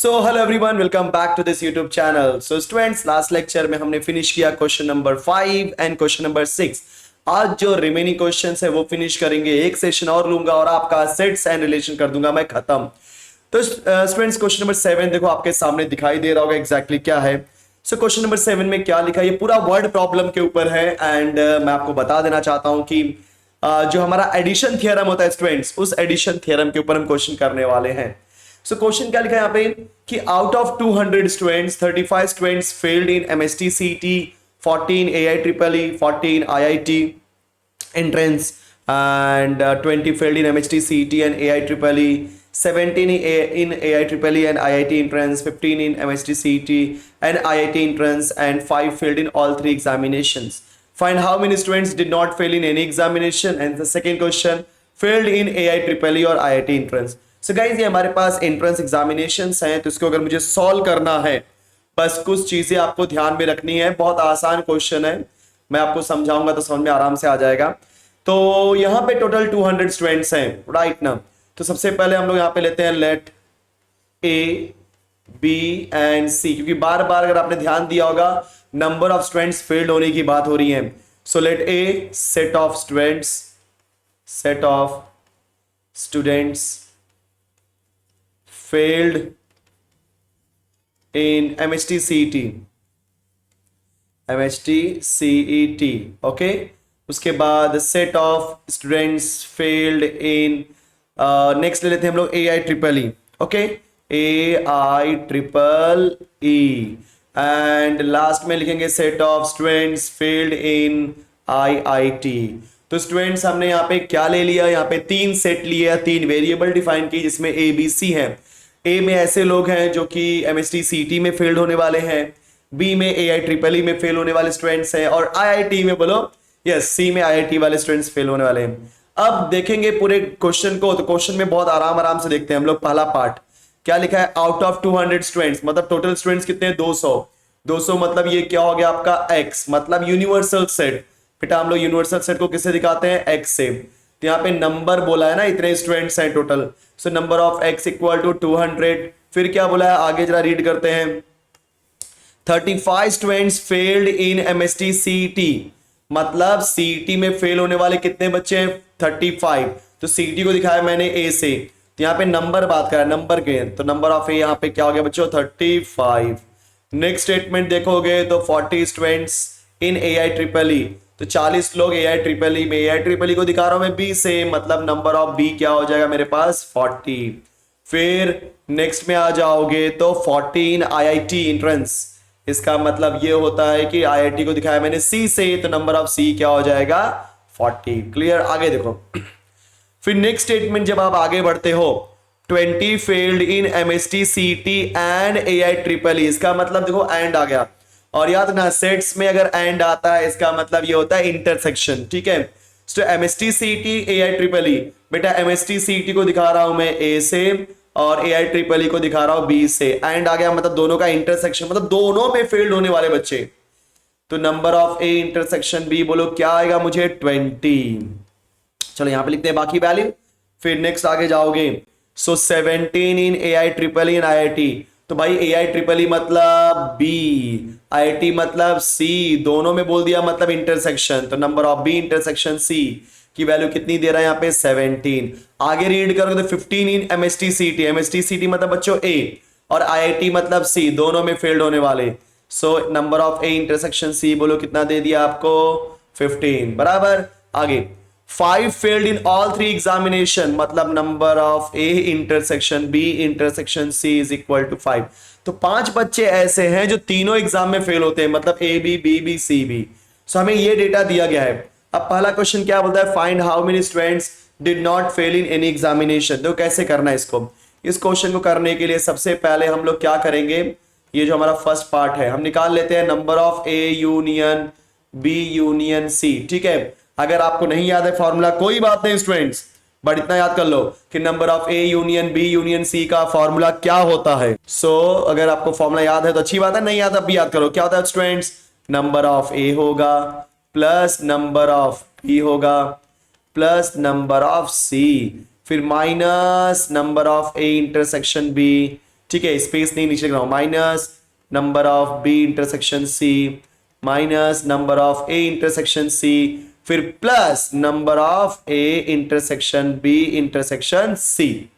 So hello everyone, welcome back to this YouTube channel. So students, last lecture में हमने finish किया question number 5 and question number 6। आज जो remaining questions है वो फिनिश करेंगे, एक सेशन और लूंगा और आपका सेट्स एंड रिलेशन कर दूंगा मैं खत्म। तो स्टूडेंट्स, क्वेश्चन नंबर 7 देखो आपके सामने दिखाई दे रहा होगा एग्जैक्टली क्या है। सो क्वेश्चन नंबर 7 में क्या लिखा है, ये पूरा वर्ड प्रॉब्लम के ऊपर है एंड मैं आपको बता देना चाहता हूं कि जो हमारा एडिशन थियरम होता है स्टूडेंट्स, उस एडिशन थियरम के ऊपर हम क्वेश्चन करने वाले हैं। सो क्वेश्चन क्या लिखा है यहाँ पे कि out of 200 students 35 students failed in MST सीटी, 14 AIEEE, 14 IIT entrance and 20 failed in MHT CET and AIEEE, 17 in AIEEE and IIT entrance, 15 in MHT CET and IIT entrance and 5 failed in all three examinations. Find how many students did not fail in any examination, and the second question, failed in AIEEE or IIT entrance. So guys, ये हमारे पास entrance examinations हैं, तो इसको अगर मुझे solve करना है, बस कुछ चीजें आपको ध्यान में रखनी है। बहुत आसान क्वेश्चन है, मैं आपको समझाऊंगा तो समझ में आराम से आ जाएगा। तो यहाँ पे टोटल 200 स्टूडेंट्स हैं, राइट ना। तो सबसे पहले हम लोग यहाँ पे लेते हैं लेट ए, बी एंड सी, क्योंकि बार बार अगर आपने ध्यान दिया होगा नंबर ऑफ स्टूडेंट्स फेल्ड होने की बात हो रही है। So let A set of students failed in MHT CET, okay. उसके बाद set of students failed in, next ले लेते हैं हम लोग AIEEE, okay, AIEEE and last में लिखेंगे set of students failed in IIT। तो स्टूडेंट्स हमने यहाँ पे क्या ले लिया, यहाँ पे 3 सेट लिए, 3 वेरिएबल डिफाइन की, जिसमें ABC है। ए में ऐसे लोग हैं जो कि MHT CET में फेल्ड होने वाले हैं, बी में AIEEE में फेल होने वाले स्टूडेंट्स हैं, और IIT में बोलो यस, सी में IIT वाले स्टूडेंट्स फेल होने वाले हैं। अब देखेंगे पूरे क्वेश्चन को, तो क्वेश्चन में बहुत आराम से देखते हैं हम लोग। पहला पार्ट क्या लिखा है, आउट ऑफ 200 स्टूडेंट्स, मतलब टोटल स्टूडेंट्स कितने हैं, 200 मतलब ये क्या हो गया आपका x, मतलब यूनिवर्सल सेट। बेटा हम लोग यूनिवर्सल सेट को किससे दिखाते हैं, x से। तो यहाँ पे नंबर बोला है ना, इतने स्टूडेंट्स हैं total, so number of x equal to 200। फिर क्या बोला है, आगे जरा रीड करते हैं। 35 students failed in MHT CET, मतलब CET में फेल होने वाले कितने बच्चे हैं, 35। तो CET को दिखाया मैंने A से, तो यहाँ पे नंबर बात करा, नंबर के, तो नंबर ऑफ A यहाँ पे क्या हो गया बच्चों, 35। नेक्स्ट स्टेटमेंट देखोगे तो 40 स्टूडेंट्स इन AIEEE, तो 40 लोग AIEEE में, AIEEE को दिखा रहा हूं मैं B से, मतलब नंबर ऑफ B क्या हो जाएगा मेरे पास, 40। फिर नेक्स्ट में आ जाओगे तो 14 IIT एंट्रेंस, इसका मतलब ये होता है कि IIT को दिखाया मैंने C से, तो नंबर ऑफ C क्या हो जाएगा, 40। क्लियर, आगे देखो। फिर नेक्स्ट स्टेटमेंट जब आप आगे बढ़ते हो, 20 failed in MHT CET and AIEEE, इसका मतलब देखो एंड आ गया, और याद ना सेट्स में अगर एंड आता है इसका मतलब ये होता है इंटरसेक्शन, ठीक है। तो MHT CET AIEEE, बेटा MHT CET को दिखा रहा हूं मैं A से और AIEEE को दिखा रहा हूं B से, एंड आ गया मतलब दोनों का इंटरसेक्शन, मतलब दोनों में फेल्ड होने वाले बच्चे। तो number of A intersection B बोलो क्या आएगा मुझे, 20। चलो यहां पे लिखते हैं बाकी वैल्यू। फिर नेक्स्ट आगे जाओगे, सो 17 इन AIEEE एंड IIT, तो भाई AIEEE मतलब B, IIT मतलब C, दोनों में बोल दिया मतलब इंटरसेक्शन, तो number of B intersection C की वैल्यू कितनी दे रहा है यहाँ पे, 17। आगे रीड करोगे तो 15 इन MHT CET मतलब बच्चों A और IIT मतलब C, दोनों में फेल्ड होने वाले। सो number of A intersection C बोलो कितना दे दिया आपको, 15, बराबर। आगे 5 फेल्ड इन ऑल 3 एग्जामिनेशन, मतलब number of A intersection B intersection C is equal to 5। तो 5 बच्चे ऐसे हैं जो तीनों एग्जाम में फेल होते हैं, मतलब A B B B C B। सो हमें ये डेटा दिया गया है। अब पहला क्वेश्चन क्या बोलता है, find how many students did not fail in any examination. तो कैसे करना है इसको, इस क्वेश्चन को करने के लिए सबसे पहले हम लोग क्या करेंगे, ये जो हमारा फर्स्ट पार्ट है हम निकाल लेते हैं, number of A union B union C, ठीक है। अगर आपको नहीं याद है फॉर्मूला कोई बात नहीं स्टूडेंट्स, बट इतना याद कर लो कि number of A union B union C का फॉर्मूला क्या होता है। सो अगर आपको फॉर्मूला याद है तो अच्छी बात है, नहीं याद अब भी याद करो। क्या होता है स्टूडेंट्स, नंबर ऑफ A होगा प्लस नंबर ऑफ B होगा प्लस नंबर ऑफ C, फिर minus number of A intersection B, ठीक है, स्पेस नहीं नीचे लिख रहा हूं, minus number of B intersection C minus number of A intersection C फिर plus number of A intersection B intersection C.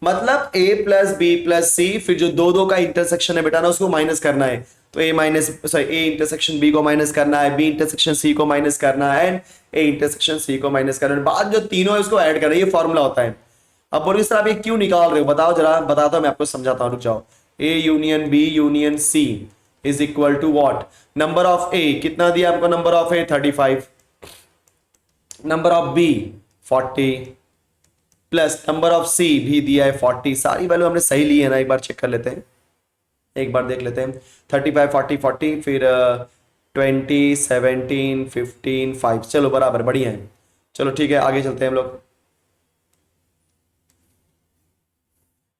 मतलब a plus B plus C फिर जो दो दो का इंटरसेक्शन है बेटा ना उसको माइनस करना है, तो ए इंटरसेक्शन बी को माइनस करना है, बी इंटरसेक्शन सी को माइनस करना है एंड ए इंटरसेक्शन सी को माइनस करना है, बाद जो तीनों है उसको ऐड करना है, ये फॉर्मूला होता है। अब बोलो सर आप ये क्यों निकाल रहे हो, बताओ जरा, बताता हूं मैं आपको समझाता हूं, रुक जाओ। A union B union C is equal to what, number of A कितना दिया आपको, number of A 35, number of B 40 plus number of C भी दिया है 40। सारी वैल्यू हमने सही ली है ना, एक बार चेक कर लेते हैं, एक बार देख लेते हैं। 35 40 40 फिर 20 17 15 5, चलो बराबर, बढ़िया है। चलो ठीक है, आगे चलते हैं हम लोग।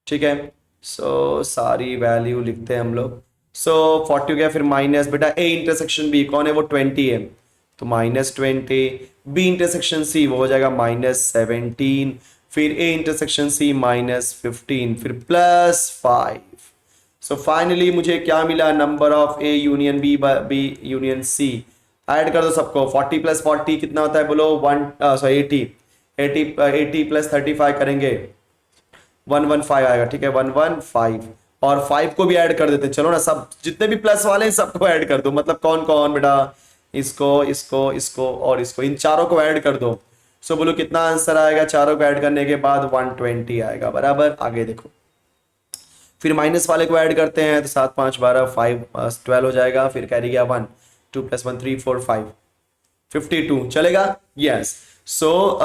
ठीक है, सो सारी वैल्यू लिखते हैं हम लोग। सो 40 हो गया, फिर माइनस बेटा ए इंटरसेक्शन बी कौन है, वो 20 है, तो -20, बी इंटरसेक्शन सी वो हो जाएगा -17, फिर ए इंटरसेक्शन सी -15, फिर +5। सो फाइनली मुझे क्या मिला, number of A union B B union C. Add कर दो सबको, 40 + 40 कितना होता है बोलो, 80 + 35 करेंगे 115 आएगा, ठीक है 115, और 5 को भी ऐड कर देते, चलो ना, सब जितने भी प्लस वाले हैं सबको ऐड कर दो, मतलब कौन कौन बेटा, इसको इसको इसको और इसको, इन चारों को ऐड कर दो। सो बोलो कितना आंसर आएगा, चारों को ऐड करने के बाद 120 आएगा, बराबर। आगे देखो, फिर माइनस वाले को ऐड करते हैं, तो 7 5 12 5 12 हो जाएगा, फिर कैरी गया 1 2 + 1 3 4 5 52 चलेगा, यस। सो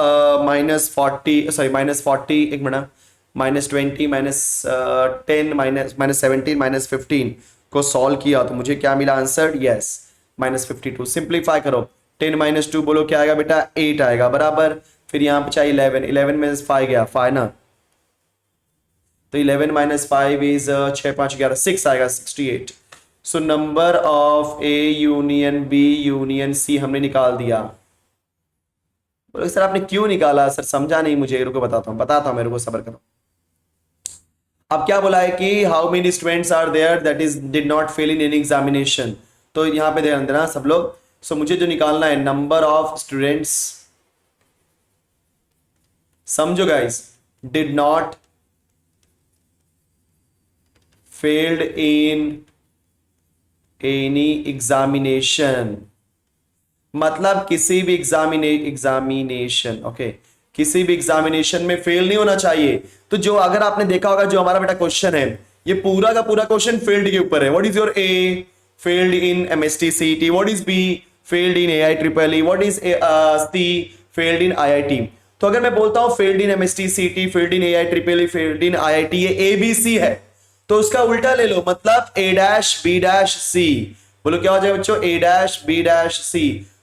-40 एक मिनट, -20 -10 -17 -15 को सॉल्व किया तो मुझे क्या मिला आंसर, यस -52। सिंप्लीफाई करो, 10 - 2 बोलो क्या आएगा बेटा, 8 आएगा, बराबर। फिर यहाँ पे चाहिए 11 में 5 गया, 5 ना, तो 11 - 5 इज 6 5 11 6 आएगा, 68। So number of A union B union C हमने निकाल दिया। बोलो सर आपने क्यों निकाला, सर समझा नहीं मुझे, रुको बताता हूं मेरे को, सब्र करो। अब क्या बोला है कि how many students are there that is did not fail in any examination, तो यहां पे ध्यान देना सब लोग। सो मुझे जो निकालना है, नंबर ऑफ स्टूडेंट्स, समझो guys, did not failed in any examination, मतलब किसी भी एग्जामिनेशन, ओके, किसी भी एग्जामिनेशन में फेल नहीं होना चाहिए। तो जो अगर आपने देखा होगा जो हमारा बेटा क्वेश्चन है, ये पूरा का पूरा क्वेश्चन फील्ड के ऊपर है। What is your A, failed in MST CET, what is B, failed in AI triple E, what is C, failed in IIT. तो अगर मैं बोलता हूं failed in MST CET, failed in AI triple E, failed in IIT, ये ABC है, तो उसका उल्टा ले लो, मतलब A-B-C। बोलो क्या हो जाएगा बच्चों, A-B-C।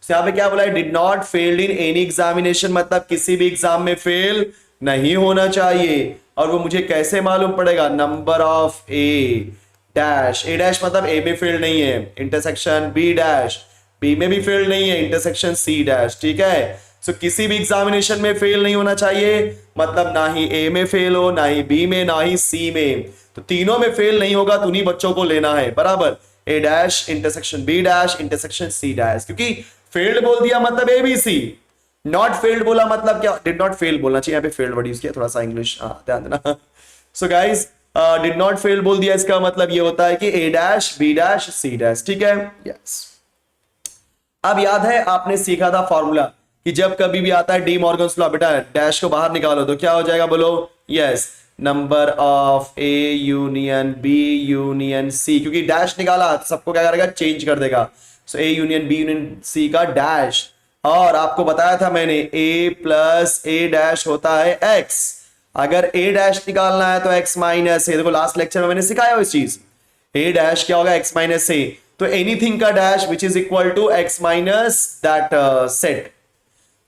यहाँ पे क्या बोला है, did not failed in any examination, मतलब किसी भी एग्जाम में फेल नहीं होना चाहिए। और वो मुझे कैसे मालूम पड़ेगा, नंबर ऑफ ए डैश मतलब ए में फेल नहीं है, इंटरसेक्शन बी डैश बी में भी फेल नहीं है, इंटरसेक्शन सी डैश, ठीक है। सो किसी भी एग्जामिनेशन में फेल नहीं होना चाहिए, मतलब ना ही ए में फेल हो, ना ही बी में, ना ही सी में, तो तीनों में फेल नहीं होगा, तो उन्हीं बच्चों को लेना है, बराबर। A- intersection B- intersection C dash, क्योंकि फेल्ड बोल दिया मतलब ABC, नॉट फेल्ड बोला मतलब क्या, डिड नॉट फेल बोलना चाहिए, यहाँ पे फेल्ड वर्ड यूज किया, थोड़ा सा इंग्लिश ध्यान देना। So guys did not fail बोल दिया, इसका मतलब ये होता है कि A-B- C डैश, ठीक है, यस। अब याद है आपने सीखा था फॉर्मूला कि जब कभी भी आता है डी मॉर्गन्स लॉ, बेटा डैश को बाहर निकालो तो क्या हो जाएगा, बोलो yes, number of A union B union C, क्योंकि डैश निकाला तो सबको क्या करेगा, चेंज कर देगा। So A union B union C का डैश, और आपको बताया था मैंने a प्लस ए डैश होता है x, अगर a डैश निकालना है तो x माइनस ए, देखो लास्ट लेक्चर में मैंने सिखाया इस चीज, a डैश क्या होगा, x माइनस ए, तो एनीथिंग का dash which is equal to x minus that set.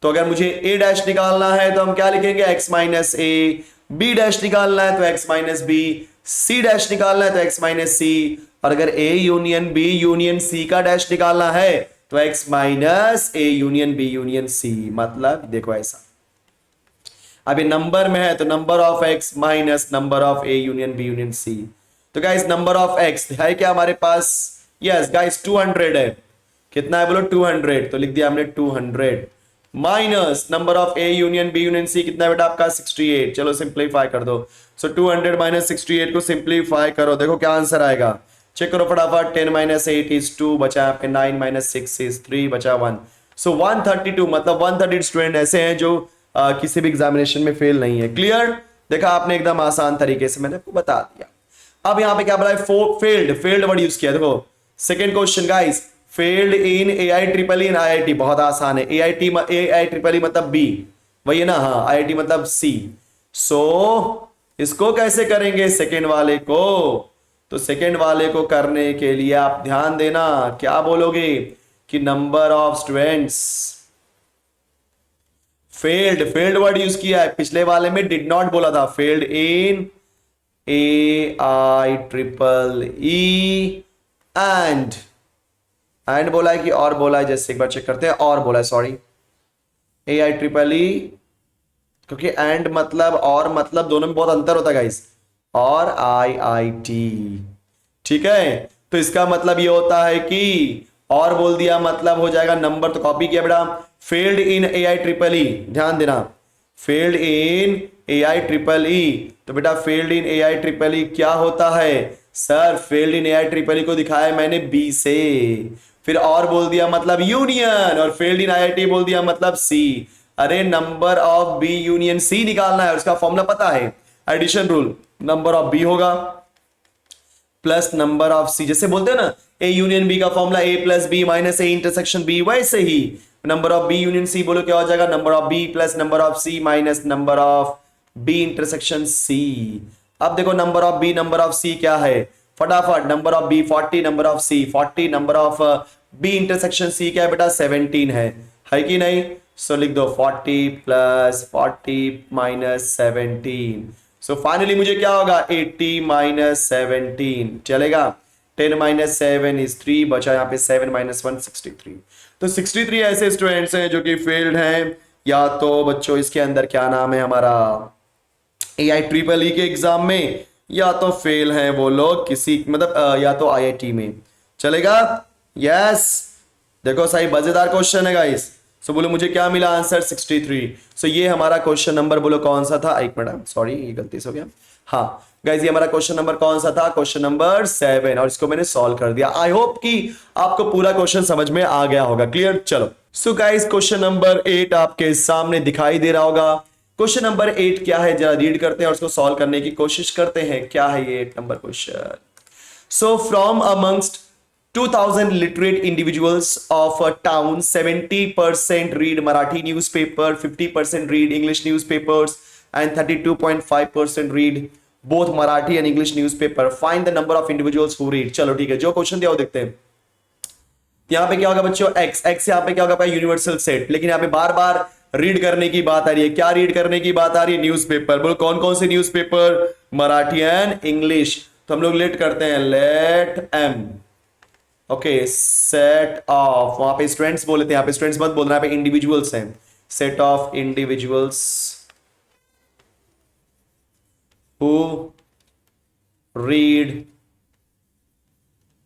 तो अगर मुझे a डैश निकालना है तो हम क्या लिखेंगे, x minus A, b dash निकालना है तो x minus B, c dash निकालना है तो x माइनस सी, और अगर a union b union c का डैश निकालना है तो x minus A union b union c, मतलब देखो ऐसा। अब ये नंबर में है तो number of X minus number of A union B union C. तो गाइस नंबर ऑफ एक्स है क्या हमारे पास, यस गाइस 200 है। कितना है बोलो 200, तो लिख दिया हमने 200 minus number of A union B union C कितना बेटा आपका 68। चलो सिंप्लीफाई कर दो। सो 200 माइनस 68 को सिंप्लीफाई करो, देखो क्या आंसर आएगा, चेक करो फटाफट। 10 माइनस 8 इज 2, बचा आपके 9 माइनस 6 इज 3, बचा 1। सो 132 मतलब 130 स्टूडेंट ऐसे हैं जो किसी भी एग्जामिनेशन में फेल नहीं है। क्लियर, देखा आपने एकदम आसान तरीके से मैंने आपको बता दिया। अब यहां पे क्या बोला है, फेल्ड, फेल्ड वर्ड यूज किया। देखो second question guys, failed in AI triple in IIT, बहुत आसान है। एआई ट्रिपल ई मतलब बी, वही है ना, हाँ आईआईटी मतलब सी। सो इसको कैसे करेंगे सेकंड वाले को, तो सेकंड वाले को करने के लिए आप ध्यान देना, क्या बोलोगे कि number of students, failed, failed word use किया है, पिछले वाले में डिड नॉट बोला था, failed in A I triple E and बोला है कि और बोला है, जैसे एक बार चेक करते हैं, और बोला है, sorry A I triple E, क्योंकि एंड मतलब और मतलब दोनों में बहुत अंतर होता है गाइस, और आई आई टी, ठीक है। तो इसका मतलब ये होता है कि और बोल दिया मतलब हो जाएगा नंबर, तो कॉपी किया बेटा, failed in A I triple E, ध्यान देना, failed in A I triple E. तो बेटा failed in A I triple E क्या होता है sir, failed in A I triple E को दिखाया मैंने बी से, फिर और बोल दिया मतलब यूनियन, और failed in I I T बोल दिया मतलब सी। अरे number of B union C निकालना है, उसका फॉर्मूला पता है, addition rule, number of B होगा प्लस नंबर ऑफ सी, जैसे बोलते हैं ना ए यूनियन बी का formula A plus B minus A intersection B, वैसे ही number of B union C बोलो क्या हो जाएगा, number of B plus number of C minus number of B intersection C. अब देखो number of B number of C क्या है, फटाफट, number of B 40, number of C 40, number of B intersection C क्या है बेटा 17 है कि नहीं। सो लिख दो 40 प्लस 40 माइनस 17। सो फाइनली मुझे क्या होगा 80 माइनस 17, चलेगा। 10 माइनस 7 इज 3, बचा यहाँ पे 7 माइनस 1 63। तो 63 ऐसे स्टूडेंट्स हैं जो कि फेल्ड हैं, या तो बच्चों इसके अंदर क्या नाम है हमारा एआई ट्रिपल ई के एग्जाम में, या तो फेल हैं वो लोग किसी मतलब या तो आईआईटी में, चलेगा। यस देखो सही मजेदार क्वेश्चन है गाइस। सो बोलो मुझे क्या मिला आंसर 63। सो ये हमारा क्वेश्चन नंबर बोलो कौन सा था, एक मिनट सॉरी ये गलती से हो गया, हाँ गाइस ये हमारा क्वेश्चन नंबर कौन सा था, क्वेश्चन नंबर 7, और इसको मैंने सॉल्व कर दिया। आई होप कि आपको पूरा क्वेश्चन समझ में आ गया होगा, क्लियर। चलो सो गाइस क्वेश्चन नंबर 8 आपके सामने दिखाई दे रहा होगा। क्वेश्चन नंबर 8 क्या है जरा रीड करते हैं और उसको सॉल्व करने की कोशिश करते हैं, क्या है ये 8 number question. So from amongst 2000 literate individuals of a town, 70% read Marathi newspaper, 50% read English newspapers, and 32.5% read both Marathi and English newspaper. Find the number of individuals who read. चलो ठीक है, जो क्वेश्चन दिया वो देखते हैं। यहाँ पे क्या होगा बच्चों, x x यहाँ पे क्या होगा यूनिवर्सल सेट, लेकिन यहाँ पे बार बार रीड करने की बात आ रही है। क्या रीड करने की बात आ रही है, न्यूज़पेपर। बोलो कौन कौन से न्यूज़पेपर, मराठी एंड इंग्लिश। तो हम लोग लेट करते हैं, let M, okay set of, वहां पे स्टूडेंट्स बोले थे, यहाँ पे स्टूडेंट्स मत बोलना, यहाँ पे इंडिविजुअल्स हैं। Set of individuals who read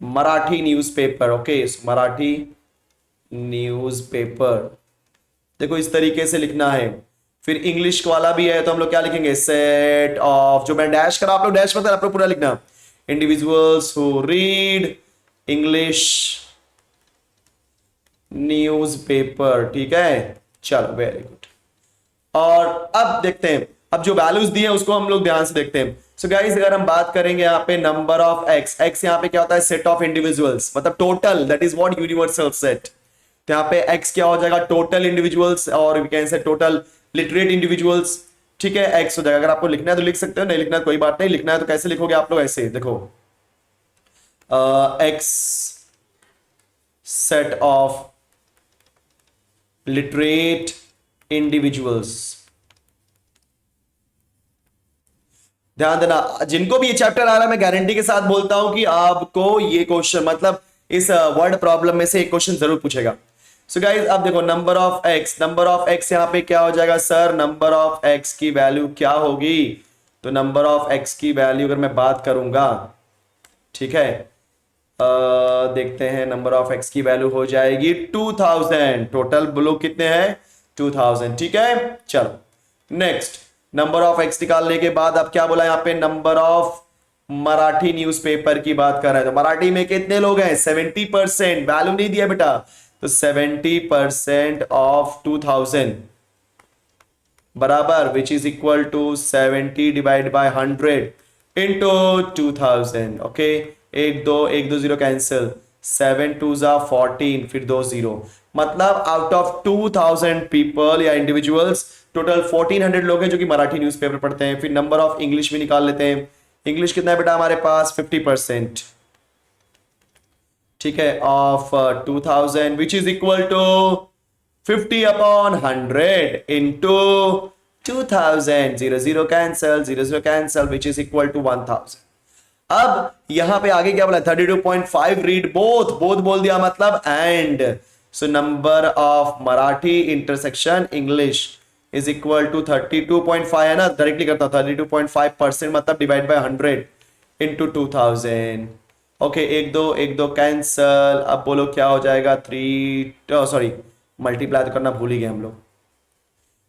Marathi newspaper, okay Marathi newspaper. देखो इस तरीके से लिखना है। फिर इंग्लिश वाला भी है तो हम लोग क्या लिखेंगे, सेट ऑफ, जो मैं डैश करा आप लोग डैश मत, आप लोग पूरा लिखना, individuals who read English newspaper, ठीक है। चलो वेरी गुड। और अब देखते हैं, अब जो वैल्यूज दिए हैं उसको हम लोग ध्यान से देखते हैं। सो गाइस अगर हम बात करेंगे यहाँ पे नंबर ऑफ एक्स, एक्स यहाँ पे क्या होता है, सेट ऑफ इंडिविजुअल्स, मतलब total, that is what universal set. तो यहाँ पे एक्स क्या हो जाएगा, टोटल इंडिविजुअल्स, और we can say total literate individuals, ठीक है। एक्स हो जाएगा। अगर आपको लिखना है तो लिख सकते हो, नहीं लिखना है कोई बात नहीं। लिखना है तो कैसे लिखोगे आप लोग, ऐसे देखो x set of literate individuals. ध्यान देना, जिनको भी ये चैप्टर आ रहा है मैं गारंटी के साथ बोलता हूं कि आपको ये क्वेश्चन मतलब इस वर्ड प्रॉब्लम में से एक क्वेश्चन जरूर पूछेगा। सो गाइज अब देखो नंबर ऑफ एक्स यहाँ पे क्या हो जाएगा सर, नंबर ऑफ एक्स की वैल्यू क्या होगी, तो नंबर ऑफ एक्स की वैल्यू अगर मैं बात करूंगा, ठीक है, देखते हैं, नंबर ऑफ एक्स की वैल्यू हो जाएगी 2000, टोटल ब्लू कितने हैं 2000, ठीक है। चलो नेक्स्ट, नंबर ऑफ एक्स निकालने के बाद अब क्या बोला यहाँ पे, नंबर ऑफ मराठी न्यूज़पेपर की बात कर रहे हैं, तो मराठी में कितने लोग हैं 70%, वैल्यू नहीं दिया बेटा, तो 70% ऑफ 2000 बराबर which is equal to 70 divide by 100 into 2000, okay, एक दो जीरो कैंसिल, 7 2 जा 14, फिर 2 जीरो, मतलब आउट ऑफ 2000 पीपल या इंडिविजुअल्स टोटल 1400 लोग हैं जो कि मराठी न्यूज़पेपर पढ़ते हैं। फिर नंबर ऑफ इंग्लिश भी निकाल लेते हैं, इंग्लिश कितना है बेटा हमारे पास 50%, ठीक है, of 2000 which is equal to 50 upon 100 into 2000, zero zero cancel which is equal to 1000। अब यहां पे आगे क्या बोला 32.5 रीड बोथ बोल दिया मतलब and, so number of Marathi intersection English is equal to 32.5 है ना, डायरेक्टली करता हूं 32.5% मतलब डिवाइड बाय 100 इंटू 2000, ओके, एक दो कैंसल, अब बोलो क्या हो जाएगा 3, सॉरी मल्टीप्लाई तो करना भूल ही गए हम लोग,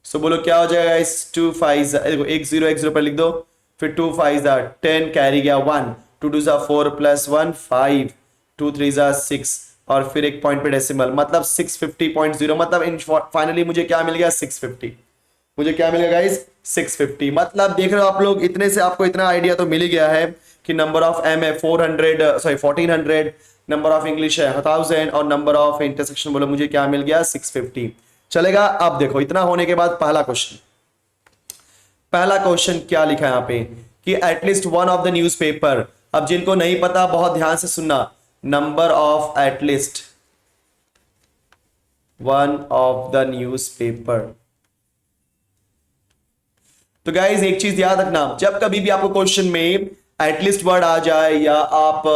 सो बोलो क्या हो जाएगा इस 2 5, देखो एक जीरो पर लिख दो, फिर 2 5 10 कैरी गया 1, 2 2 4 प्लस 1 5, 2 3 6 और फिर एक पॉइंट पे डेसिमल मतलब 650.0, मतलब इन फाइनली मुझे क्या मिल गया 650, मुझे क्या मिलेगा गाइस 650, मतलब देख रहे हो आप लोग, इतने से आपको इतना आइडिया तो मिल ही गया है कि नंबर ऑफ एम है 1400, नंबर ऑफ इंग्लिश है 1000 और नंबर ऑफ इंटरसेक्शन बोलो मुझे क्या मिल गया 650, चलेगा। अब देखो इतना होने के बाद पहला क्वेश्चन क्या लिखा है यहाँ पे कि at least one of the newspaper, अब जिनको नहीं पता बहुत ध्यान से सुनना, number of at least one of the newspaper, तो गाइज एक चीज याद रखना, जब कभी भी आपको क्वेश्चन में एटलीस्ट वर्ड आ जाए या आप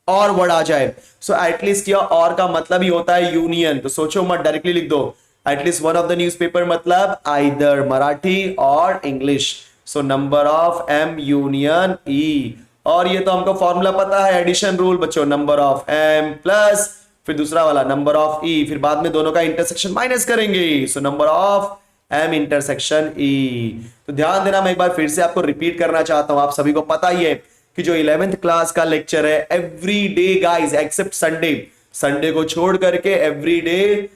और वर्ड आ जाए, सो एटलीस्ट या और का मतलब ही होता है यूनियन, तो सोचो मत डायरेक्टली लिख दो at least one of the newspaper मतलब आइदर मराठी और English, so number of M union E, और ये तो हमको फॉर्मूला पता है एडिशन रूल बच्चों, नंबर ऑफ एम प्लस फिर दूसरा वाला नंबर ऑफ ई, फिर बाद में दोनों का इंटरसेक्शन माइनस करेंगे, so number of M intersection E. तो ध्यान देना, मैं एक बार फिर से आपको रिपीट करना चाहता हूं, आप सभी को पता ही है कि जो 11th क्लास का लेक्चर है every day guys except Sunday को छोड़ करके एवरी डे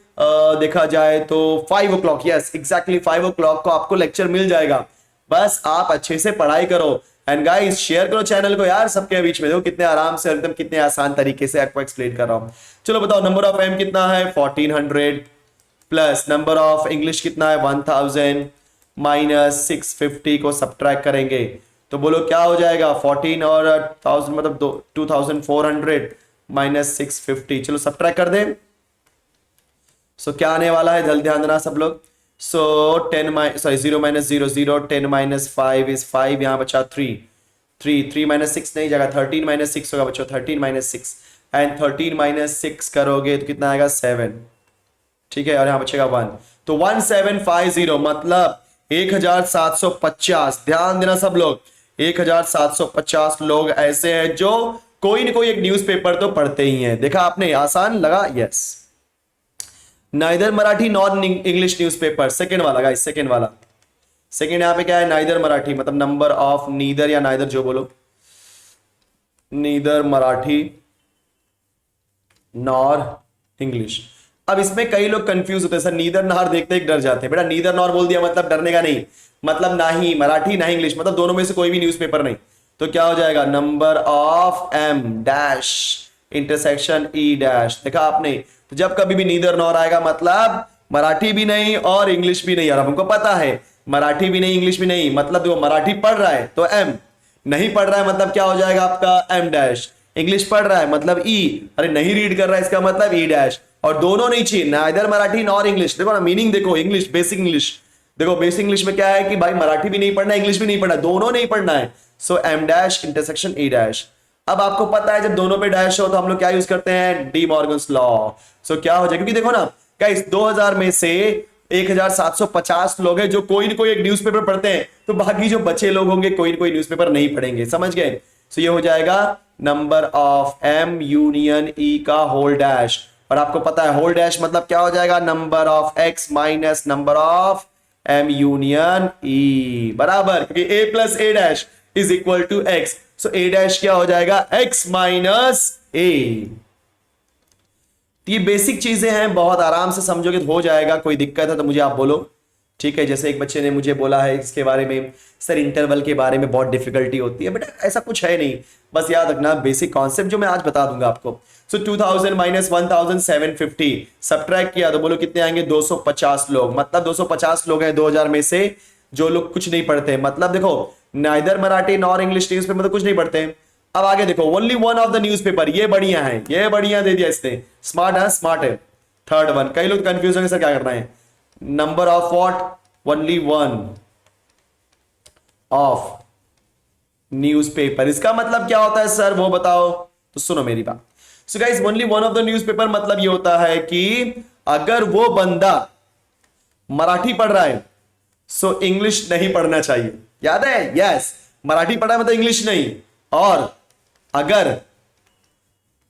देखा जाए तो 5 o'clock, यस एग्जैक्टली 5 o'clock को आपको लेक्चर मिल जाएगा, बस आप अच्छे से पढ़ाई करो एंड गाइस शेयर करो चैनल को यार सबके बीच में, देखो कितने आराम से एकदम कितने आसान तरीके से आपको एक्सप्लेन कर रहा हूं। चलो बताओ नंबर ऑफ एम कितना है 1400 प्लस नंबर ऑफ इंग्लिश कितना है 1000 माइनस 650 को सब्ट्रैक्ट करेंगे तो बोलो क्या हो जाएगा 14 और 1000 मतलब 2400 माइनस 650, चलो सब्ट्रैक्ट कर दें, सो क्या आने वाला है जल्दी ध्यान देना सब लोग, सो 0 माइनस 0 0, 10 माइनस 5 इज 5, यहाँ बचा 3 माइनस 6 नहीं जाएगा 13 माइनस 6 होगा बच्चों 13 माइनस 6 एंड 13 माइनस 6 करोगे तो कितना आएगा 7, ठीक है, और यहाँ बचेगा 1, तो 1750 मतलब 1750, ध्यान देना सब लोग 1750 लोग ऐसे हैं जो कोई ना कोई एक न्यूज़पेपर तो पढ़ते ही हैं, देखा आपने आसान लगा, yes. Neither Marathi non English newspaper, second वाला गाइस, सेकंड यहां पे क्या है नाइदर मराठी मतलब नंबर ऑफ नीदर या नाइदर जो बोलो, नीदर मराठी नॉर इंग्लिश। अब इसमें कई लोग कंफ्यूज होते हैं सर नीदर नॉर देखते ही डर जाते हैं, बेटा नीदर नॉर बोल दिया मतलब डरने का नहीं, मतलब ना ही मराठी ना इंग्लिश, मतलब दोनों में से कोई भी न्यूज़पेपर नहीं, तो क्या हो जाएगा number of M dash intersection E dash, देखा आपने, तो जब कभी भी नीदर नॉर आएगा मतलब मराठी भी नहीं और इंग्लिश भी नहीं, और हमको पता है मराठी भी नहीं इंग्लिश भी नहीं मतलब वो मराठी पढ़ रहा है तो एम, नहीं पढ़ रहा है मतलब क्या हो जाएगा आपका एम डैश, इंग्लिश पढ़ रहा है मतलब ई, अरे नहीं रीड कर रहा है इसका मतलब ई डैश, और दोनों नहीं चाहिए नाइदर मराठी नॉर इंग्लिश, देखो ना मीनिंग देखो, इंग्लिश बेसिक इंग्लिश, देखो बेसिक इंग्लिश में क्या है कि भाई मराठी भी नहीं पढ़ना है इंग्लिश भी नहीं पढ़ना है, दोनों नहीं पढ़ना है, so M dash intersection E dash. अब आपको पता है जब दोनों पे डैश हो तो हम लोग क्या यूज करते हैं डी मॉर्गन्स लॉ, सो क्या हो जाएगा क्योंकि देखो ना गाइस 2000 में से 1750 लोग हैं जो कोई ना कोई एक न्यूज़पेपर पढ़ते हैं, तो बाकी जो बचे लोग होंगे कोई ना कोई न्यूज़पेपर नहीं पढ़ेंगे, समझ गए। तो ये हो जाएगा नंबर ऑफ एम यूनियन ई का होल डैश, और आपको पता है होल डैश मतलब क्या हो जाएगा, number of X minus number of M union E, बराबर, क्योंकि A plus A dash is equal to X, so A dash क्या हो जाएगा, एक्स माइनस ए। ये बेसिक चीजें हैं, बहुत आराम से समझोगे तो हो जाएगा, कोई दिक्कत है तो मुझे आप बोलो, ठीक है। जैसे एक बच्चे ने मुझे बोला है इसके बारे में, सर इंटरवल के बारे में बहुत डिफिकल्टी होती है, बेटा ऐसा कुछ है नहीं, बस याद रखना बेसिक कॉन्सेप्ट जो मैं आज बता दूंगा आपको। सो 2000 माइनस 1750 सब्ट्रैक्ट किया तो बोलो कितने आएंगे, 250 लोग, मतलब 250 लोग हैं 2000 में से जो लोग कुछ नहीं पढ़ते, मतलब देखो neither Marathi nor English news paper तो कुछ नहीं पढ़ते। अब आगे देखो, only one of the newspaper, ये बढ़िया है, ये बढ़िया दे दिया इसने, स्मार्ट है, स्मार्ट है। थर्ड वन, कई लोग कंफ्यूज होंगे सर क्या करना है, number of what, only one of newspaper, इसका मतलब क्या होता है सर वो बताओ, तो सुनो मेरी बात। So guys only one of the newspaper मतलब ये होता है कि अगर वो बंदा मराठी पढ़ रहा है सो इंग्लिश नहीं पढ़ना चाहिए, याद है, यस, मराठी पढ़ा है मतलब इंग्लिश नहीं, और अगर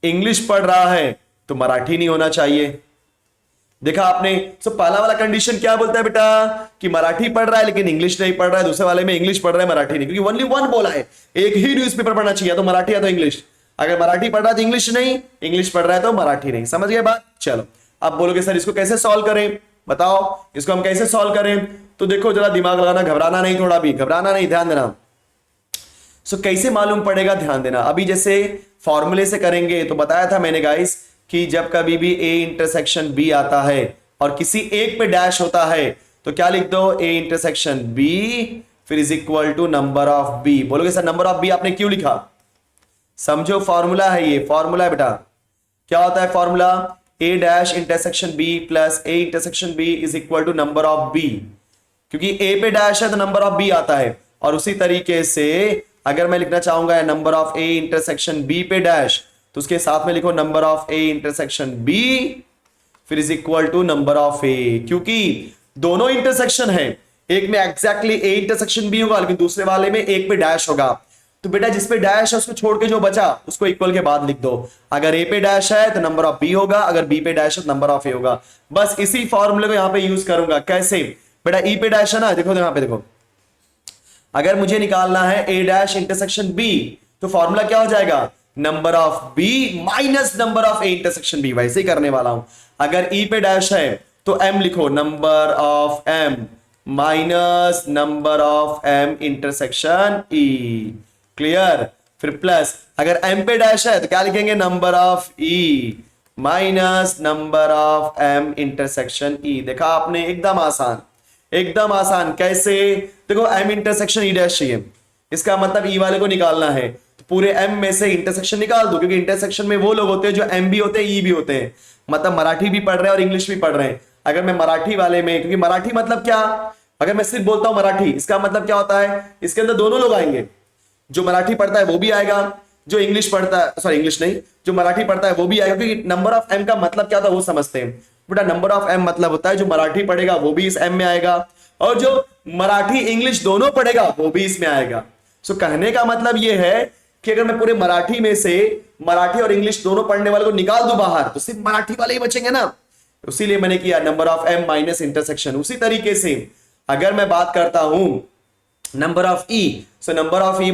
इंग्लिश पढ़ रहा है तो मराठी नहीं होना चाहिए। देखा आपने, सो पहला वाला कंडीशन क्या बोलता है बेटा, कि मराठी पढ़ रहा है लेकिन इंग्लिश नहीं पढ़ रहा है, दूसरे वाले में इंग्लिश पढ़ रहा है मराठी नहीं, क्योंकि ओनली वन बोला है, एक ही न्यूज़पेपर पढ़ना चाहिए, तो मराठी या तो इंग्लिश, अगर मराठी पढ़ रहा है तो इंग्लिश नहीं, इंग्लिश पढ़ रहा है तो मराठी नहीं, समझ गए बात। चलो अब बोलोगे सर इसको कैसे सॉल्व करें, बताओ इसको हम कैसे सॉल्व करें, तो देखो जरा दिमाग लगाना, घबराना नहीं, थोड़ा भी घबराना नहीं, ध्यान देना। सो कैसे मालूम पड़ेगा, ध्यान देना, अभी जैसे फॉर्मूले से करेंगे तो बताया था मैंने गाइस कि जब कभी भी ए इंटरसेक्शन बी आता है और किसी एक पे डैश होता है तो क्या लिख दो, ए इंटरसेक्शन बी फिर is equal to number of B. बोलोगे सर नंबर ऑफ बी आपने क्यों लिखा, समझो फॉर्मूला है, ये फॉर्मूला है बेटा, क्या होता है formula, A dash intersection B plus A intersection B is equal to number of B, क्योंकि ए पे डैश है तो नंबर ऑफ बी आता है, और उसी तरीके से अगर मैं लिखना चाहूंगा number of A intersection B पे डैश तो उसके साथ में लिखो number of A intersection B फिर is equal to number of A, क्योंकि दोनों इंटरसेक्शन है, एक में एग्जैक्टली ए इंटरसेक्शन बी होगा लेकिन दूसरे वाले में एक पे डैश होगा, तो बेटा जिस पे डैश है उसको छोड़ के जो बचा उसको इक्वल के बाद लिख दो, अगर ए पे डैश है तो नंबर ऑफ बी होगा, अगर बी पे डैश है तो नंबर ऑफ ए होगा। बस इसी फॉर्मूले को यहां पे यूज करूंगा, कैसे बेटा, ई पे डैश है ना, देखो यहां पे देखो, अगर मुझे निकालना है ए डैश इंटरसेक्शन बी तो फॉर्मूला क्या हो जाएगा, number of B minus number of A intersection B, वैसे ही करने वाला हूं। अगर ई पे डैश है तो एम लिखो, number of M minus number of M intersection E, clear, फिर प्लस अगर एम पे डैश है तो क्या लिखेंगे, number of E minus number of M intersection E. देखा आपने, एकदम आसान, एकदम आसान, कैसे, देखो एम इंटरसेक्शन ई डैश चाहिए, इसका मतलब ई वाले को निकालना है तो पूरे एम में से इंटरसेक्शन निकाल दो, क्योंकि इंटरसेक्शन में वो लोग होते हैं जो एम भी होते हैं ई भी होते हैं, मतलब मराठी भी पढ़ रहे हैं और इंग्लिश भी पढ़ रहे हैं। अगर मैं मराठी वाले में, क्योंकि मराठी मतलब क्या, अगर मैं सिर्फ बोलता हूं मराठी इसका मतलब क्या होता है, इसके अंदर दोनों लोग आएंगे, जो मराठी पढ़ता है वो भी आएगा, जो इंग्लिश पढ़ता है, सॉरी इंग्लिश नहीं, जो मराठी पढ़ता है वो भी आएगा, क्योंकि नंबर ऑफ एम का मतलब क्या था वो समझते हैं बेटा, नंबर ऑफ एम मतलब होता है जो मराठी पढ़ेगा वो भी इस एम में आएगा, और जो मराठी इंग्लिश दोनों पढ़ेगा वो भी इसमें आएगा। सो कहने का मतलब ये है कि अगर मैं पूरे मराठी में से मराठी और इंग्लिश दोनों पढ़ने वाले को निकाल दूं बाहर तो सिर्फ मराठी वाले ही बचेंगे ना, उसीलिए मैंने किया number of M minus intersection. उसी तरीके से अगर मैं बात करता हूं number of E, so number of E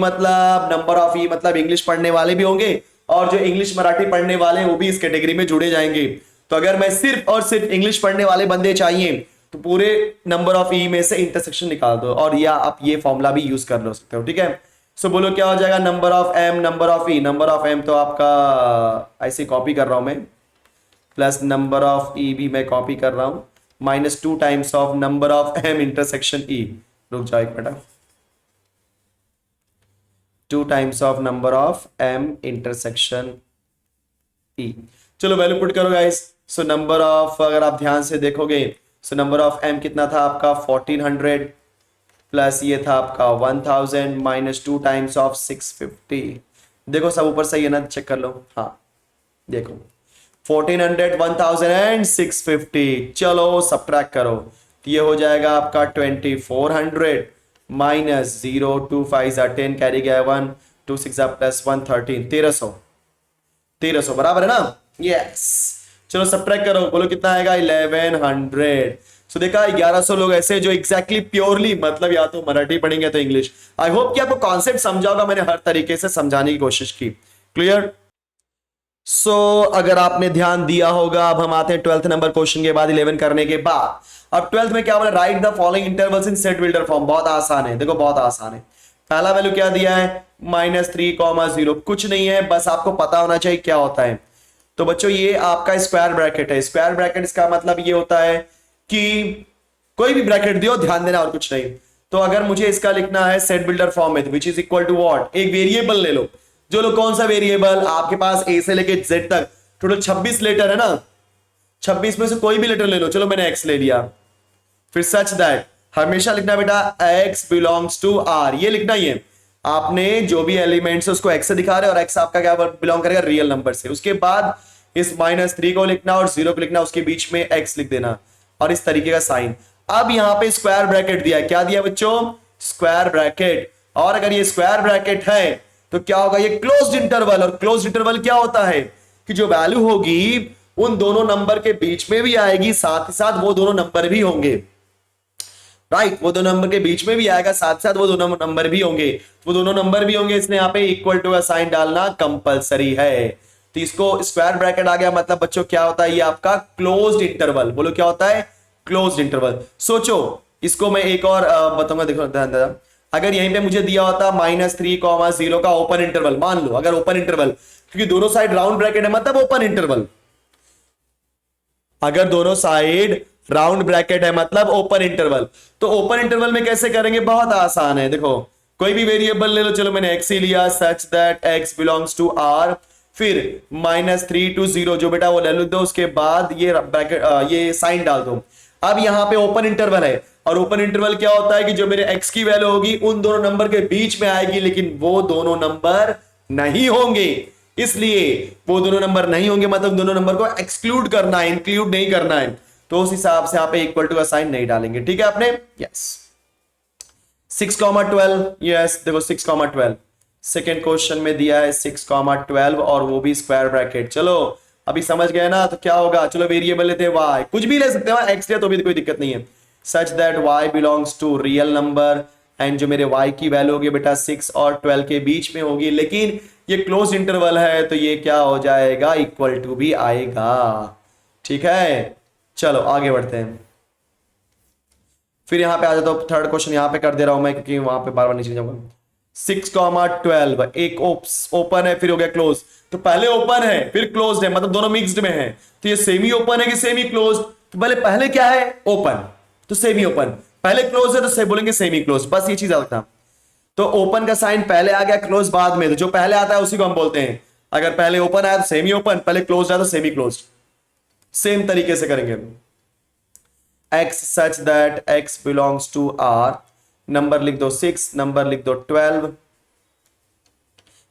मतलब इंग्लिश पढ़ने वाले भी होंगे और जो इंग्लिश मराठी पढ़ने वाले हैं वो भी इस कैटेगरी में जुड़े जाएंगे। तो अगर मैं सिर्फ और सिर्फ इंग्लिश पढ़ने वाले बंदे चाहिए तो पूरे नंबर ऑफ ई में से इंटरसेक्शन निकाल दो, और या आप ये फॉर्मूला भी यूज कर लो सकते हो, ठीक है। सो बोलो क्या हो जाएगा, number of M number of E, number of M तो आपका ऐसे कॉपी कर रहा हूं मैं, प्लस नंबर ऑफ ई भी मैं कॉपी कर रहा हूं, minus 2 times of number of M intersection E, रुक जाओ एक minute, 2 times of number of M intersection E. चलो वैल्यू पुट करो गाइस। सो नंबर ऑफ, अगर आप ध्यान से देखोगे सो नंबर ऑफ एम कितना था आपका 1400 प्लस ये था आपका 1000 माइनस 2 टाइम्स ऑफ 650। देखो सब ऊपर सही है ना, चेक कर लो, हाँ देखो 1400, 1000 एंड 650। चलो सब्ट्रैक्ट करो, तो ये हो जाएगा आपका 2400 माइनस 0, 2 5 10, कैरी गया 1, 2 6 प्लस 1 13, 1300 बराबर है ना। यस, चलो सब्ट्रैक्ट करो, बोलो कितना आएगा 1100। सो देखा 1100 लोग ऐसे जो एग्जैक्टली प्योरली मतलब या तो मराठी पढ़ेंगे तो इंग्लिश। आई होप कि आपको कॉन्सेप्ट समझा होगा, मैंने हर तरीके से समझाने की कोशिश की। क्लियर? सो अगर आपने ध्यान दिया होगा, अब हम आते हैं 12th नंबर क्वेश्चन के बाद 11 करने के बाद। अब 12th में क्या बोला, right the following intervals in set builder form. बहुत आसान है, देखो बहुत आसान है। पहला वैल्यू क्या दिया है -3, 0, कुछ नहीं है, बस आपको पता होना चाहिए क्या होता है। तो बच्चों ये आपका स्क्वायर ब्रैकेट है। स्क्वायर ब्रैकेट इसका मतलब ये होता है कि कोई भी ब्रैकेट दियो, ध्यान देना और कुछ नहीं। तो अगर मुझे इसका लिखना है सेट बिल्डर फॉर्म में, which is equal to what, एक वेरिएबल ले लो। जो लो कौन सा वेरिएबल, आपके पास ए से लेके जेड तक टोटल 26 लेटर है ना, 26 में से कोई भी लेटर ले लो। चलो मैंने एक्स ले लिया। फिर सच दैट हमेशा लिखना बेटा एक्स बिलोंग्स टू आर, ये लिखना ही है। आपने जो भी एलिमेंट्स है उसको एक्स से दिखा रहे हैं और एक्स आपका क्या बिलोंग करेगा, रियल नंबर से। उसके बाद इस -3 को लिखना और 0 को लिखना, उसके बीच में एक्स लिख देना और इस तरीके का साइन। अब यहां पे स्क्वायर ब्रैकेट दिया, क्या दिया बच्चों, स्क्वायर ब्रैकेट। और अगर ये स्क्वायर ब्रैकेट है तो क्या होगा, ये क्लोज्ड इंटरवल। और क्लोज्ड इंटरवल क्या होता है कि जो वैल्यू होगी उन दोनों नंबर के बीच में भी आएगी, साथ ही साथ वो दोनों नंबर भी होंगे। राइट, वो दोनों नंबर के बीच में भी आएगा, साथ साथ वो दोनों नंबर भी होंगे। वो दोनों नंबर भी होंगे, इसलिए यहाँ पे इक्वल टू का साइन डालना कंपलसरी है। तो इसको स्क्वायर ब्रैकेट आ गया, मतलब बच्चों क्या होता है, ये आपका क्लोज्ड इंटरवल। बोलो क्या होता है, क्लोज्ड इंटरवल। सोचो इसको मैं एक और बताऊंगा, देखो ध्यान देना। अगर यहीं पे मुझे दिया होता -3, 0 का ओपन इंटरवल, मान लो अगर ओपन इंटरवल, क्योंकि दोनों साइड राउंड ब्रैकेट है मतलब ओपन इंटरवल। अगर दोनों साइड राउंड ब्रैकेट है मतलब ओपन इंटरवल, तो ओपन इंटरवल में कैसे करेंगे, बहुत आसान है। देखो कोई भी वेरिएबल ले लो, चलो मैंने एक्स ही लिया, such that X belongs to R. फिर -3 to 0 जो बेटा वो ले लो दो, उसके बाद ये ब्रैकेट ये साइन डाल दो। अब यहां पे ओपन इंटरवल है, और ओपन इंटरवल क्या होता है कि जो मेरे एक्स की वैल्यू होगी उन दोनों नंबर के बीच में आएगी, लेकिन वो दोनों नंबर नहीं होंगे। इसलिए वो दोनों नंबर नहीं होंगे मतलब दोनों नंबर को एक्सक्लूड करना है, इंक्लूड नहीं करना है। तो उस हिसाब से यहां पे इक्वल टू का साइन नहीं डालेंगे, ठीक है आपने। यस 6,12, यस देखो 6,12 सेकेंड क्वेश्चन में दिया है 6,12 और वो भी स्क्वायर ब्रैकेट। चलो अभी समझ गए ना, तो क्या होगा, चलो वेरिएबल लेते हैं वाई, कुछ भी ले सकते हैं, एक्स लिया तो भी कोई दिक्कत नहीं है। Such that Y belongs to real number, and जो मेरे वाई की वैल्यू होगी बेटा 6 और 12 के बीच में होगी, लेकिन ये क्लोज इंटरवल है तो ये क्या हो जाएगा, इक्वल टू भी आएगा। ठीक है, चलो आगे बढ़ते हैं। फिर यहां पे आ जाता हूं, थर्ड क्वेश्चन यहां पे कर दे रहा हूं मैं क्योंकि वहां पे बार बार नीचे जाऊंगा। 6,12 एक ओपन है फिर हो गया क्लोज, तो पहले ओपन है फिर क्लोज्ड है, मतलब दोनों मिक्स्ड में है। तो ये सेमी ओपन है कि सेमी क्लोज, तो पहले क्या है ओपन तो सेमी ओपन, पहले क्लोज है तो बोलेंगे सेमी क्लोज, बस ये चीज आता। तो ओपन का साइन पहले आ गया, क्लोज बाद में, तो जो पहले आता है उसी को हम बोलते हैं। अगर पहले ओपन आया तो सेमी ओपन, पहले क्लोज आया तो सेमी क्लोज। सेम तरीके से करेंगे। x such that x belongs to R, number लिख दो 6, नंबर लिख दो 12,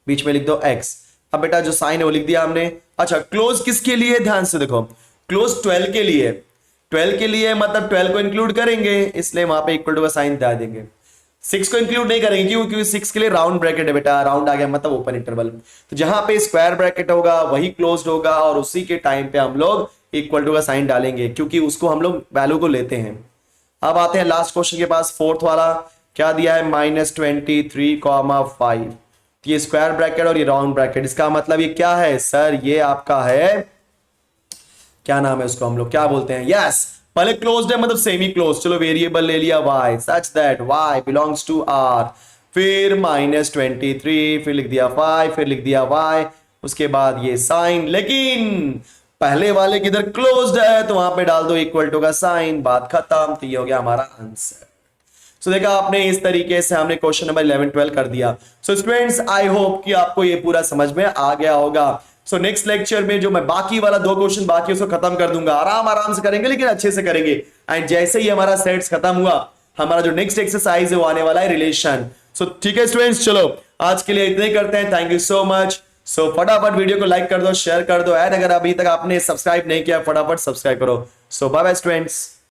बीच में लिख दो x। अब बेटा जो साइन है वो लिख दिया हमने। अच्छा क्लोज किसके लिए, ध्यान से देखो, क्लोज 12 के लिए, 12 के लिए मतलब 12 को इंक्लूड करेंगे, इसलिए वहां पे इक्वल टू का साइन दे देंगे। 6 को इंक्लूड नहीं करेंगे क्योंकि 6 के लिए राउंड ब्रैकेट है बेटा, राउंड आ गया मतलब ओपन इंटरवल। तो जहां पे स्क्वायर ब्रैकेट होगा वही क्लोज्ड होगा, और उसी के टाइम पे हम लोग इक्वल टू का साइन डालेंगे क्योंकि उसको हम लोग वैल्यू को लेते हैं। अब आते हैं लास्ट क्वेश्चन के पास, फोर्थ वाला क्या दिया है -23,5। तो ये स्क्वायर ब्रैकेट और ये राउंड ब्रैकेट, इसका मतलब ये क्या है सर, ये आपका है क्या नाम है उसको हम लोग क्या बोलते हैं, यस पहले क्लोज्ड है मतलब सेमी क्लोज। चलो वेरिएबल ले लिया y, such that y belongs to r, फिर -23, फिर लिख दिया 5, फिर लिख दिया y, उसके बाद ये साइन, लेकिन पहले वाले किधर क्लोज्ड है तो वहां पे डाल दो इक्वल टू का साइन, बात खत्म। तो ये हो गया हमारा आंसर। सो देखा आपने, इस तरीके से हमने क्वेश्चन नंबर 11 12 कर दिया। सो स्टूडेंट्स आई होप कि आपको ये पूरा समझ में आ गया होगा। सो नेक्स्ट लेक्चर में जो मैं बाकी वाला 2 क्वेश्चन बाकी उसको खत्म कर दूंगा, आराम से करेंगे लेकिन अच्छे से करेंगे। एंड जैसे ही हमारा सेट्स खत्म हुआ, हमारा जो नेक्स्ट एक्सरसाइज है वो आने वाला है रिलेशन। सो ठीक है स्टूडेंट्स, चलो आज के लिए इतना ही करते हैं। Thank you so much. So फटाफट वीडियो को लाइक कर दो, शेयर कर दो, एंड अगर अभी तक आपने सब्सक्राइब नहीं किया फटाफट सब्सक्राइब करो। सो बाय बाय स्टूडेंट्स।